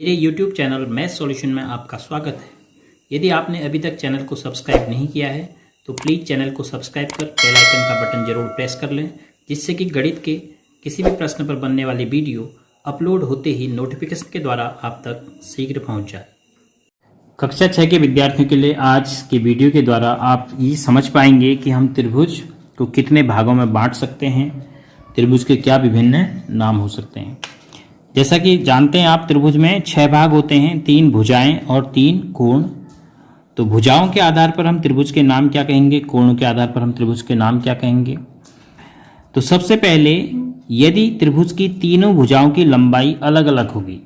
मेरे YouTube channel math solution में आपका स्वागत है। यदि आपने अभी तक चैनल को सब्सक्राइब नहीं किया है तो प्लीज़ चैनल को सब्सक्राइब कर बेल आइकन का बटन जरूर प्रेस कर लें, जिससे कि गणित के किसी भी प्रश्न पर बनने वाली वीडियो अपलोड होते ही नोटिफिकेशन के द्वारा आप तक शीघ्र पहुँच जाए। कक्षा 6 के विद्यार्थियों के लिए आज के वीडियो के द्वारा आप ये समझ पाएंगे कि हम त्रिभुज को कितने भागों में बांट सकते हैं, त्रिभुज के क्या विभिन्न नाम हो सकते हैं। जैसा कि जानते हैं आप, त्रिभुज में 6 भाग होते हैं, 3 भुजाएं और 3 कोण। तो भुजाओं के आधार पर हम त्रिभुज के नाम क्या कहेंगे, कोणों के आधार पर हम त्रिभुज के नाम क्या कहेंगे। तो सबसे पहले, यदि त्रिभुज की तीनों भुजाओं की लंबाई अलग अलग होगी,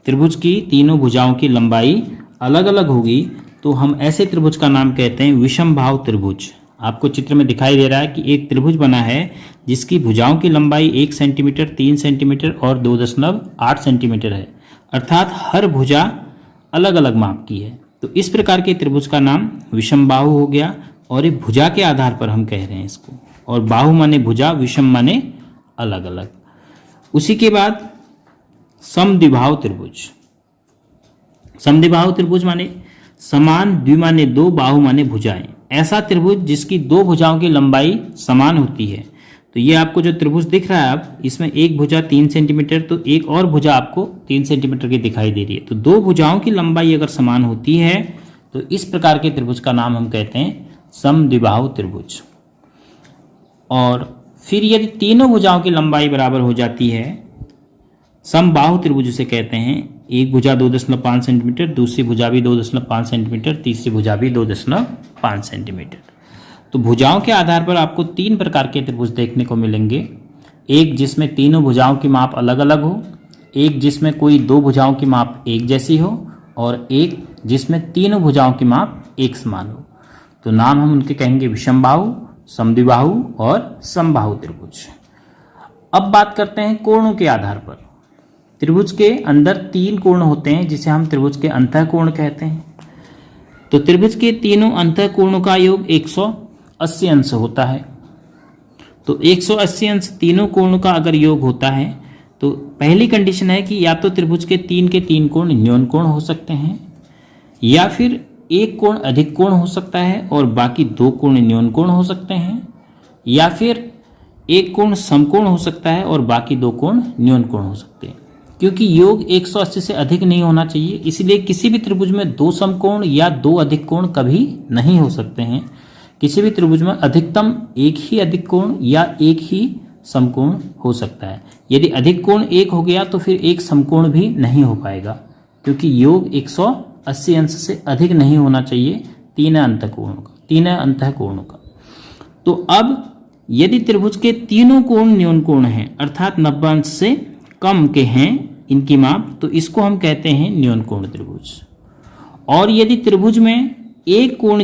त्रिभुज की तीनों भुजाओं की लंबाई अलग अलग होगी, तो हम ऐसे त्रिभुज का नाम कहते हैं विषमबाहु त्रिभुज। आपको चित्र में दिखाई दे रहा है कि एक त्रिभुज बना है जिसकी भुजाओं की लंबाई 1 सेंटीमीटर, 3 सेंटीमीटर और 2.8 सेंटीमीटर है, अर्थात हर भुजा अलग अलग माप की है। तो इस प्रकार के त्रिभुज का नाम विषमबाहु हो गया, और ये भुजा के आधार पर हम कह रहे हैं इसको। और बाहु माने भुजा, विषम माने अलग अलग। उसी के बाद समद्विबाहु त्रिभुज। समद्विबाहु त्रिभुज माने समान, द्वि माने 2, बाहु माने भुजाएं। ऐसा त्रिभुज जिसकी 2 भुजाओं की लंबाई समान होती है। तो ये आपको जो त्रिभुज दिख रहा है, अब इसमें एक भुजा 3 सेंटीमीटर, तो एक और भुजा आपको 3 सेंटीमीटर की दिखाई दे रही है। तो 2 भुजाओं की लंबाई अगर समान होती है तो इस प्रकार के त्रिभुज का नाम हम कहते हैं समद्विबाहु त्रिभुज। और फिर यदि तीनों भुजाओं की लंबाई बराबर हो जाती है, समबाहु त्रिभुज उसे कहते हैं। एक भुजा 2.5 सेंटीमीटर, दूसरी भुजा भी 2.5 सेंटीमीटर, तीसरी भुजा भी 2.5 सेंटीमीटर। तो भुजाओं के आधार पर आपको 3 प्रकार के त्रिभुज देखने को मिलेंगे। एक जिसमें तीनों भुजाओं की माप अलग अलग हो, एक जिसमें कोई 2 भुजाओं की माप एक जैसी हो, और एक जिसमें तीनों भुजाओं की माप एक समान हो। तो नाम हम उनके कहेंगे विषमबाहु, समद्विबाहु और समबाहु त्रिभुज। अब बात करते हैं कोणों के आधार पर। त्रिभुज के अंदर 3 कोण होते हैं जिसे हम त्रिभुज के अंतःकोण कहते हैं। तो त्रिभुज के तीनों अंतःकोणों का योग 180 अंश होता है। तो 180 अंश तीनों कोणों का अगर योग होता है तो पहली कंडीशन है कि या तो त्रिभुज के 3 कोण न्यून कोण हो सकते हैं, या फिर एक कोण अधिक कोण हो सकता है और बाकी 2 कोण न्यून कोण हो सकते हैं, या फिर एक कोण समकोण हो सकता है और बाकी 2 कोण न्यून कोण हो सकते हैं। क्योंकि योग 180 से अधिक नहीं होना चाहिए, इसलिए किसी भी त्रिभुज में 2 समकोण या 2 अधिक कोण कभी नहीं हो सकते हैं। किसी भी त्रिभुज में अधिकतम एक ही अधिक कोण या एक ही समकोण हो सकता है। यदि अधिक कोण एक हो गया तो फिर एक समकोण भी नहीं हो पाएगा, क्योंकि योग 180 अंश से अधिक नहीं होना चाहिए तीनों अंतःकोणों का। तो अब यदि त्रिभुज के तीनों कोण न्यून कोण हैं, अर्थात 90 अंश से कम के हैं इनकी माप, तो इसको हम कहते हैं न्यून कोण त्रिभुज। और यदि त्रिभुज में एक कोण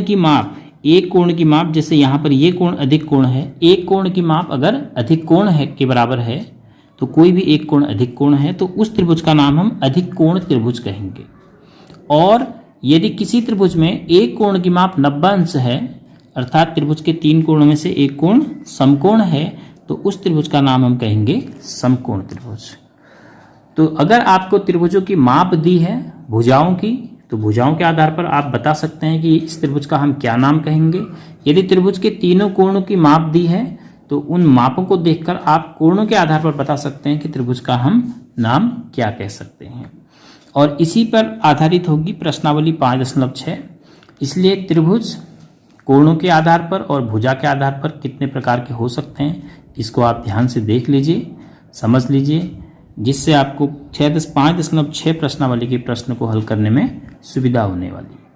की माप जैसे यहाँ पर ये कोण अधिक कोण है, एक कोण की माप अगर अधिक कोण है के बराबर है, तो कोई भी एक कोण अधिक कोण है, तो उस त्रिभुज का नाम हम अधिक कोण त्रिभुज कहेंगे। और यदि किसी त्रिभुज में एक कोण की माप 90 अंश है, अर्थात त्रिभुज के 3 कोणों में से एक कोण समकोण है, तो उस त्रिभुज का नाम हम कहेंगे समकोण त्रिभुज। तो अगर आपको त्रिभुजों की माप दी है भुजाओं की, तो भुजाओं के आधार पर आप बता सकते हैं कि इस त्रिभुज का हम क्या नाम कहेंगे। यदि त्रिभुज के तीनों कोणों की माप दी है तो उन मापों को देखकर आप कोणों के आधार पर बता सकते हैं कि त्रिभुज का हम नाम क्या कह सकते हैं। और इसी पर आधारित होगी प्रश्नावली 5.6। इसलिए त्रिभुज कोणों के आधार पर और भुजा के आधार पर कितने प्रकार के हो सकते हैं, इसको आप ध्यान से देख लीजिए, समझ लीजिए, जिससे आपको 5.6 प्रश्नावली के प्रश्न को हल करने में सुविधा होने वाली है।